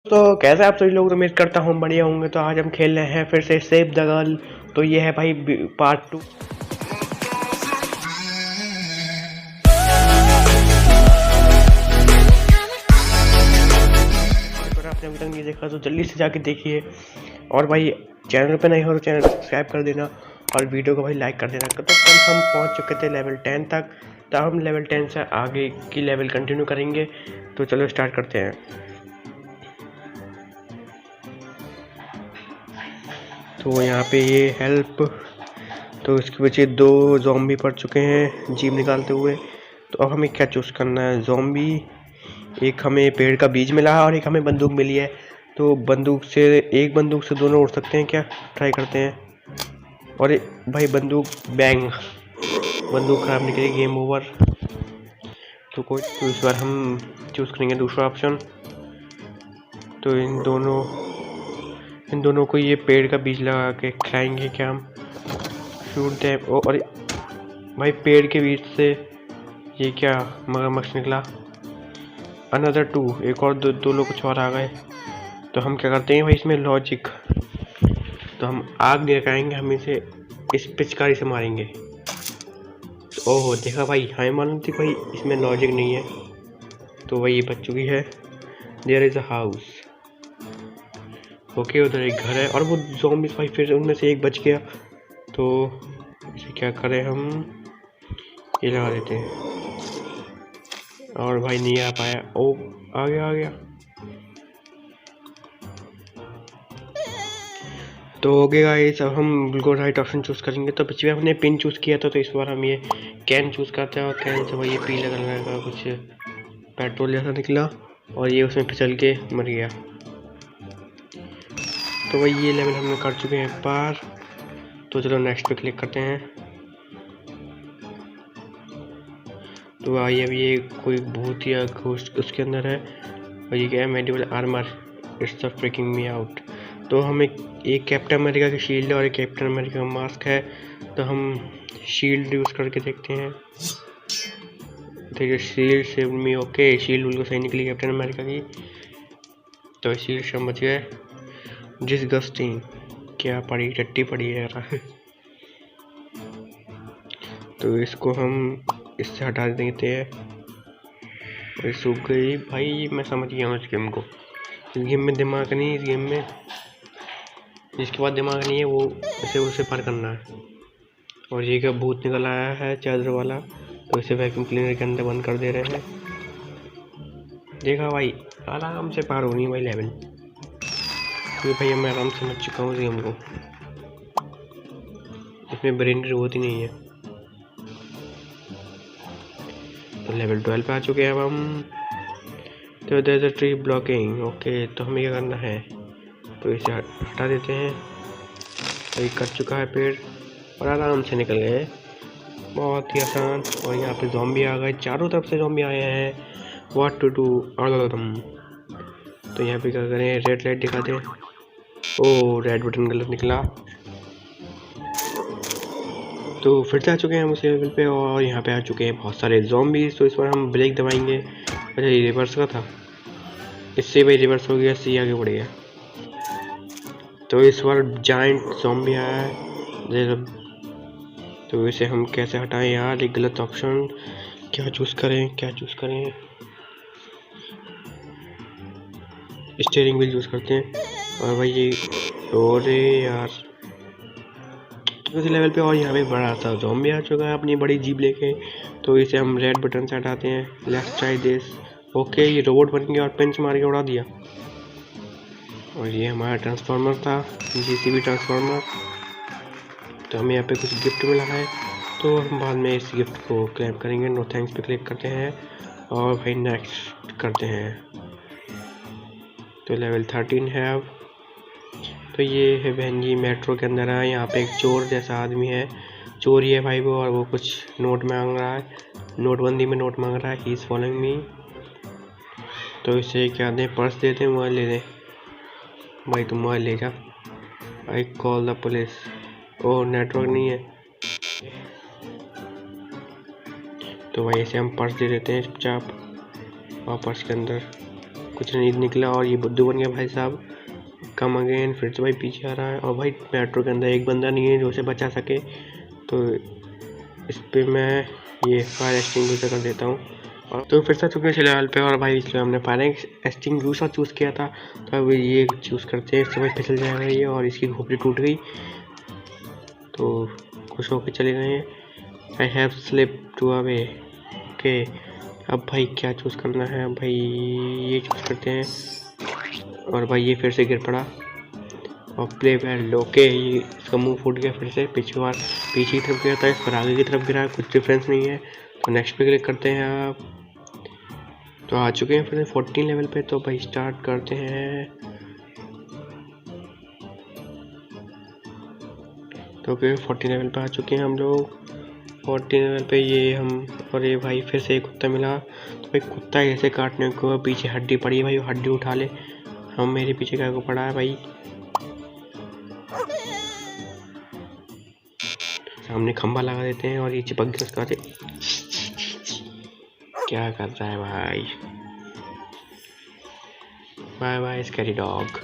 तो कैसे आप सभी लोग, उम्मीद करता हूँ बढ़िया होंगे। तो आज हम खेल रहे हैं फिर से सेव द गर्ल। तो ये है भाई पार्ट 2। अगर आपने अभी तक नहीं देखा तो जल्दी से जाके देखिए, और भाई चैनल पे नहीं हो तो चैनल को सब्सक्राइब कर देना और वीडियो को भाई लाइक कर देना। तो कल हम पहुँच चुके थे लेवल 10 तक, तो हम लेवल 10 से आगे की लेवल कंटिन्यू करेंगे। तो चलो स्टार्ट करते हैं। तो यहाँ पे ये हेल्प, तो इसके पीछे 2 ज़ॉम्बी पड़ चुके हैं जीप निकालते हुए। तो अब हमें क्या चूज़ करना है? ज़ॉम्बी, एक हमें पेड़ का बीज मिला है और एक हमें बंदूक मिली है। तो एक बंदूक से दोनों उड़ सकते हैं क्या? ट्राई करते हैं। और भाई बंदूक बैंग, बंदूक खराब निकली, गेम ओवर। तो इस बार हम चूज़ करेंगे दूसरा ऑप्शन। तो इन दोनों को ये पेड़ का बीज लगा के खिलाएंगे क्या हम? शूट दे। और भाई पेड़ के बीच से ये क्या मगरमच्छ निकला? अनदर 2, एक और दो लोग कुछ और आ गए। तो हम क्या करते हैं भाई, इसमें लॉजिक, तो हम आग नहीं लगाएंगे, हम इसे इस पिचकारी से मारेंगे। तो ओहो देखा भाई, हमें मालूम थी भाई इसमें लॉजिक नहीं है। तो भाई ये बच चुकी है। There is a house. Okay, उधर एक घर है और वो ज़ॉम्बीज़ भाई फिर उनमें से एक बच गया। तो इसे क्या करें हम, ये लगा देते हैं। और भाई नहीं आ पाया। ओ आ गया। तो हो गया गाइस, अब हम बिल्कुल राइट ऑप्शन चूज़ करेंगे। तो पिछले बार हमने पिन चूज़ किया था, तो इस बार हम ये कैन चूज़ करते हैं। और कैन से भाई ये पीला कलर का कुछ पेट्रोल जैसा निकला और ये उसमें फिसल के मर गया। तो भाई ये लेवल हमने कर चुके हैं पार। तो चलो नेक्स्ट पे क्लिक करते हैं। तो भाई अभी ये कोई बहुत ही घोस्ट उसके अंदर है। और ये क्या है? Medieval armour, it's freaking me out. तो हमें एक कैप्टन अमेरिका की शील्ड है और एक कैप्टन अमेरिका का मास्क है। तो हम शील्ड यूज़ करके देखते हैं। देखिए shield save me. Okay, shield बिल्कुल सही निकली कैप्टन अमेरिका की। तो शील्ड से हम बच गए। डिसगस्टिंग, क्या पड़ी, टट्टी पड़ी है यार। तो इसको हम इससे हटा देते हैं। और सूख गई भाई। मैं समझ गया हूँ इस गेम को। इस गेम में दिमाग नहीं, इस गेम में जिसके पास दिमाग नहीं है वो इसे उसे पार करना है। और ये क्या भूत निकल आया है चादर वाला, तो इसे वैक्यूम क्लीनर के अंदर बंद कर दे रहे हैं। देखा भाई, आराम से पार होनी भाई लेवल। तो भाई मैं आराम से समझ चुका हूँ इस गेम को, इसमें ब्रेन की जरूरत ही नहीं है। तो लेवल 12 पे आ चुके हैं अब हम। तो there is a tree blocking. Okay, तो हमें क्या करना है? तो इसे हटा देते हैं। तो ये कट चुका है पेड़ और आराम से निकल गए, बहुत ही आसान। और यहाँ पे ज़ॉम्बी आ गए, चारों तरफ से ज़ॉम्बी आए हैं। What to do? तो यहाँ पे क्या करें? रेड लाइट दिखा दें। ओ रेड बटन गलत निकला। तो फिर से आ चुके हैं हम उस लेवल पे और यहाँ पे आ चुके हैं बहुत सारे ज़ॉम्बीज़। तो इस बार हम ब्रेक दबाएंगे। अच्छा ये रिवर्स का था, इससे भाई रिवर्स हो गया, इससे आगे बढ़ गया। तो इस बार जाइंट ज़ॉम्बी आया है। तो इसे हम कैसे हटाएं यार? एक गलत ऑप्शन, क्या चूज़ करें? स्टीयरिंग व्हील यूज़ करते हैं। और भाई ये और यार इस लेवल पे और यहाँ पे बड़ा सा ज़ॉम्बी आ चुका है अपनी बड़ी जीप लेके। तो इसे हम रेड बटन से हटाते हैं। Let's try this. ओके, ये रोबोट बन गया और पंच मार के उड़ा दिया। और ये हमारा ट्रांसफार्मर था, जीसीबी ट्रांसफार्मर। तो हमें यहाँ पे कुछ गिफ्ट मिला है, तो हम बाद में इस गिफ्ट को क्लेम करेंगे। नो थैंक्स पे क्लिक करते हैं और भाई नेक्स्ट करते हैं। तो लेवल 13 है अब। तो ये है बहन जी मेट्रो के अंदर है। यहाँ पे एक चोर जैसा आदमी है, चोर ही है भाई वो, और वो कुछ नोट मांग रहा है, नोटबंदी में नोट मांग रहा है। He is following me. तो इसे क्या दें? पर्स दे दें, मोबाइल ले दें? भाई तुम मोबाइल ले जा। I call the police. Oh network नहीं है। तो भाई इसे हम पर्स दे देते हैं चुपचाप, और पर्स के अंदर कुछ नहीं निकला और ये बुद्धू बन गया भाई साहब। कम अगेन, फिर से भाई पीछे आ रहा है और भाई मेट्रो के अंदर एक बंदा नहीं है जो उसे बचा सके। तो इस पर मैं ये फायर एक्सटिंग्विशर कर देता हूँ। और तो फिर से चुके इस लेवल पे और भाई इसलिए हमने फायर एक्सटिंग्विशर चूज़ किया था। तो अब ये चूज़ करते हैं, इससे भाई फिसल जाएगा ये और इसकी खोपड़ी टूट गई। तो खुश होकर चले गए हैं। I have slip to away. Okay, अब भाई क्या चूज़ करना है? भाई ये चूज़ करते हैं और भाई ये फिर से गिर पड़ा और प्ले वेल। ओके, ये इसका मुंह फूट गया फिर से। पिछली बार पीछे की तरफ गिरा था, इस पर आगे की तरफ गिरा, कुछ डिफरेंस नहीं है। तो नेक्स्ट पे क्लिक करते हैं आप। तो आ चुके हैं फिर से 14 लेवल पे। तो भाई स्टार्ट करते हैं। तो फिर 14 लेवल पे आ चुके हैं हम लोग। 14 लेवल पे ये हम, और ये भाई फिर से एक कुत्ता मिला। तो भाई कुत्ता ऐसे काटने को पीछे हड्डी पड़ी है भाई, वो हड्डी उठा ले। हम मेरे पीछे क्या को पड़ा है भाई, सामने खंभा लगा देते हैं और ये चिपक गया उसका। क्या कर रहा है भाई? Bye bye scary dog.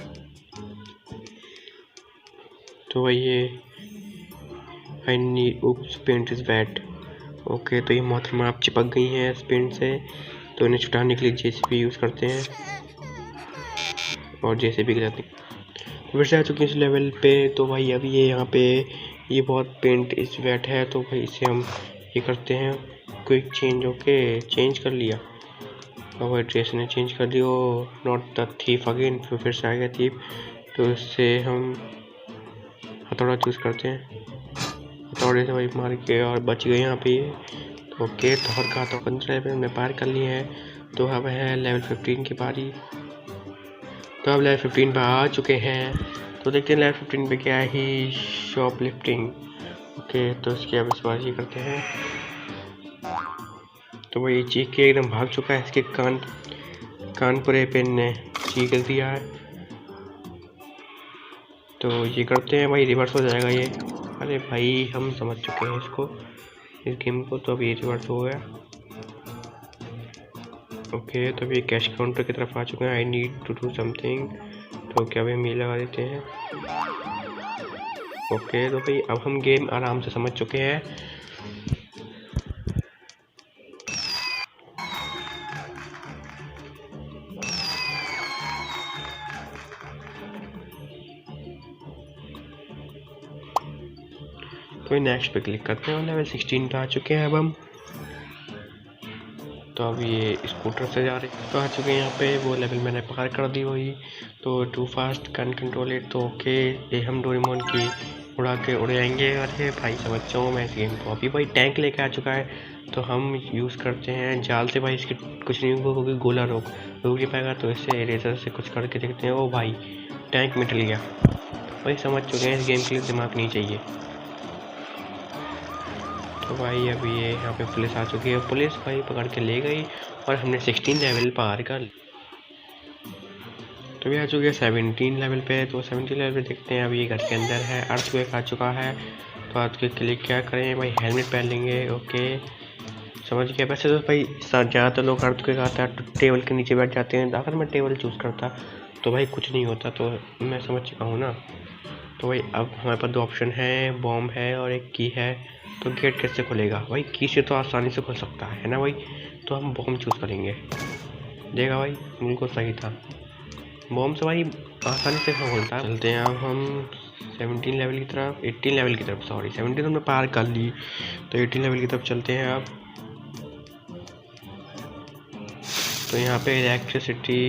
तो भाई ये I need oops paint is wet. Okay, तो ये मोहतरमा आप चिपक गई हैं इस पेंट से। तो इन्हें छुटाने के लिए जेसीबी यूज़ करते हैं और जेसीबी के साथ फिर से आ चुके हैं इस लेवल पे। तो भाई अभी ये यहाँ पे ये बहुत पेंट इस वेट है। तो भाई इसे हम ये करते हैं क्विक चेंज। ओके, चेंज कर लिया और भाई ड्रेस ने चेंज कर दिया। नॉट द थीफ अगेन, फिर से आ गया थीफ। तो इससे हम हथौड़ा चूज़ करते हैं, हथौड़े से भाई मार के और बच गए यहाँ पे। ओके, थोर का तो 15 लेवल में पार कर लिए हैं। तो अब है लेवल 15 की बारी। तो अब लेवल 15 पे आ चुके हैं। तो देखते हैं लेवल 15 पे क्या ही शॉप लिफ्टिंग। ओके, तो इसकी अब इस बार ये करते हैं। तो भाई चीख के एकदम भाग चुका है, इसके कान पूरे पेन ने चीख दिया है। तो ये करते हैं भाई, रिवर्स हो जाएगा ये। अरे भाई हम समझ चुके हैं इसको, इस गेम को। तो अब ये रिवर्स हो गया। ओके, तो अभी कैश काउंटर की तरफ आ चुके हैं। I need to do something. तो क्या भाई मेल लगा देते हैं। ओके, तो भाई अब हम गेम आराम से समझ चुके हैं। तो नेक्स्ट पे क्लिक करते हैं और लेवल 16 पे आ चुके हैं अब हम। तो अब ये स्कूटर से जा रहे हैं। तो आ चुके हैं यहाँ पे, वो लेवल मैंने पार कर दी वही। तो too fast can control it. तो ओके, ये हम डोरेमोन की उड़ा के उड़ जाएंगे। अरे भाई समझ जाऊँ मैं इस गेम को। अभी भाई टैंक लेके आ चुका है। तो हम यूज़ करते हैं जाल से भाई, इसकी कुछ नहीं होगा क्योंकि गोला रोक नहीं पाएगा। तो इससे इरेजर से कुछ करके देखते हैं। ओ भाई टैंक मिट गया। भाई समझ चुके हैं इस गेम के लिए दिमाग नहीं चाहिए। तो भाई अभी ये यहाँ पे पुलिस आ चुकी है। पुलिस भाई पकड़ के ले गई और हमने 16 लेवल पार कर। तो भी आ चुके हैं 17 लेवल पे। तो 17 लेवल पे देखते हैं, अभी ये घर के अंदर है। अर्थक्वेक आ चुका है। तो अर्थक्वेक के लिए क्या करें भाई, हेलमेट पहन लेंगे। ओके, समझ गया। वैसे तो भाई ज़्यादातर लोग अर्थक्वेक आता है तो टेबल के नीचे बैठ जाते हैं। अगर मैं टेबल चूज़ करता तो भाई कुछ नहीं होता। तो मैं समझ चुका हूँ ना। तो भाई अब हमारे पास 2 ऑप्शन है, बॉम्ब है और एक की है। तो गेट कैसे खुलेगा भाई? की से तो आसानी से खुल सकता है ना भाई। तो हम बॉम्ब चूज़ करेंगे। देखा भाई, बिल्कुल सही था। बॉम्ब से भाई आसानी से खुलता है। चलते हैं अब हम 17 लेवल की तरफ, 18 लेवल की तरफ। सॉरी 17 हमने पार कर ली। तो 18 लेवल की तरफ चलते हैं अब। तो यहाँ पे इलेक्ट्रिसिटी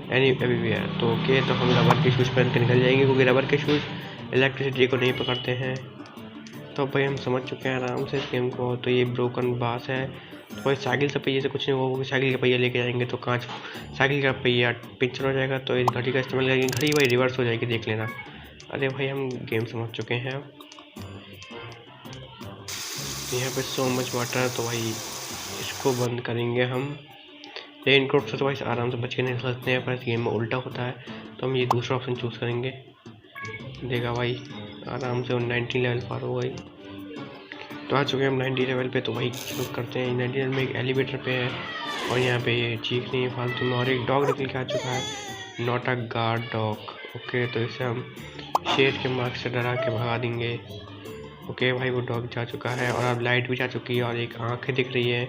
एवरीवेयर। तो ओके, तो हम रबर के शूज़ पहन के निकल जाएंगे क्योंकि रबर के शूज़ इलेक्ट्रिसिटी को नहीं पकड़ते हैं। तो भाई हम समझ चुके हैं आराम से इस गेम को। तो ये ब्रोकन बास है। तो भाई साइकिल से पहिए से कुछ नहीं होगा, साइकिल के पहिए लेके जाएंगे तो कांच साइकिल का पहिया पिंचर हो जाएगा। तो इस घड़ी का इस्तेमाल करेंगे, घड़ी भाई रिवर्स हो जाएगी, देख लेना। अरे भाई हम गेम समझ चुके हैं। यहाँ पे सो मच वाटर। तो भाई इसको बंद करेंगे हम। रेन कोट से तो भाई आराम से बच के निकल सकते हैं, पर इस गेम में उल्टा होता है। तो हम ये दूसरा ऑप्शन चूज़ करेंगे। देखा भाई आराम से 19 लेवल पार हो गई। तो आ चुके हैं हम 90 लेवल पे। तो वही शुरू करते हैं। 90 लेवल में एक एलिवेटर पे है और यहाँ पे ये चीख नहीं है फालतू में। और एक डॉग निकल के आ चुका है, not a guard dog. Okay, तो इसे हम शेर के मार्क से डरा के भगा देंगे। ओके भाई, वो डॉग जा चुका है और अब लाइट भी जा चुकी है और एक आँखें दिख रही है।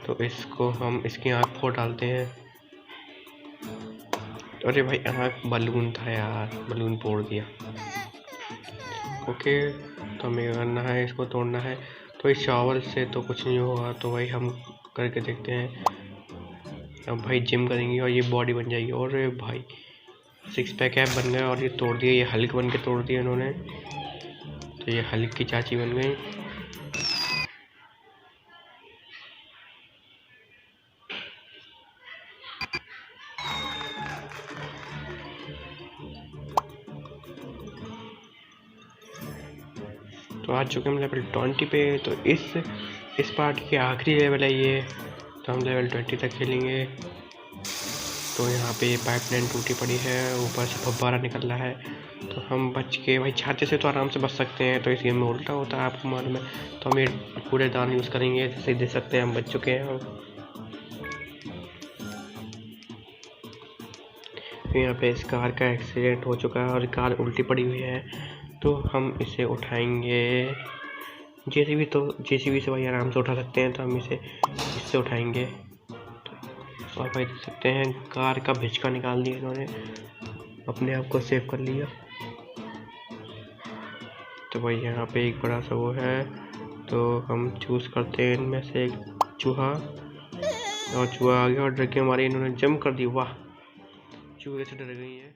तो इसको हम इसकी आँख फोड़ डालते हैं। अरे भाई, आँख बलून था यार, बलून फोड़ दिया। ओके, तो हमें करना है, इसको तोड़ना है। तो इस चावल से तो कुछ नहीं होगा, तो वही हम करके देखते हैं। अब भाई जिम करेंगे और ये बॉडी बन जाएगी। और भाई 6 पैक ऐप बन गया और ये तोड़ दिया। ये हल्क बन के तोड़ दिया इन्होंने। तो ये हल्क की चाची बन गई। तो आ चुके हम लेवल 20 पे। तो इस पार्ट की आखिरी लेवल है ये। तो हम लेवल 20 तक खेलेंगे। तो यहाँ पे ये पाइपलाइन टूटी पड़ी है, ऊपर से फव्वारा निकल रहा है। तो हम बच के भाई छाते से तो आराम से बच सकते हैं। तो इस गेम में उल्टा होता है, आपको मालूम है। तो हम ये कूड़ेदान यूज़ करेंगे, जैसे देख सकते हैं हम बच चुके हैं। यहाँ पे इस कार का एक्सीडेंट हो चुका है और कार उल्टी पड़ी हुई है। तो हम इसे उठाएंगे। जेसीबी से भाई आराम से उठा सकते हैं। तो हम इससे उठाएंगे। और भाई देख सकते हैं कार का भिचका निकाल दिया इन्होंने, अपने आप को सेव कर लिया। तो भाई यहाँ पे एक बड़ा सा वो है। तो हम चूज़ करते हैं इनमें से एक चूहा। और चूहा आ गया और डर के हमारे इन्होंने जंप कर दी। वाह, चूहे से डर गई है।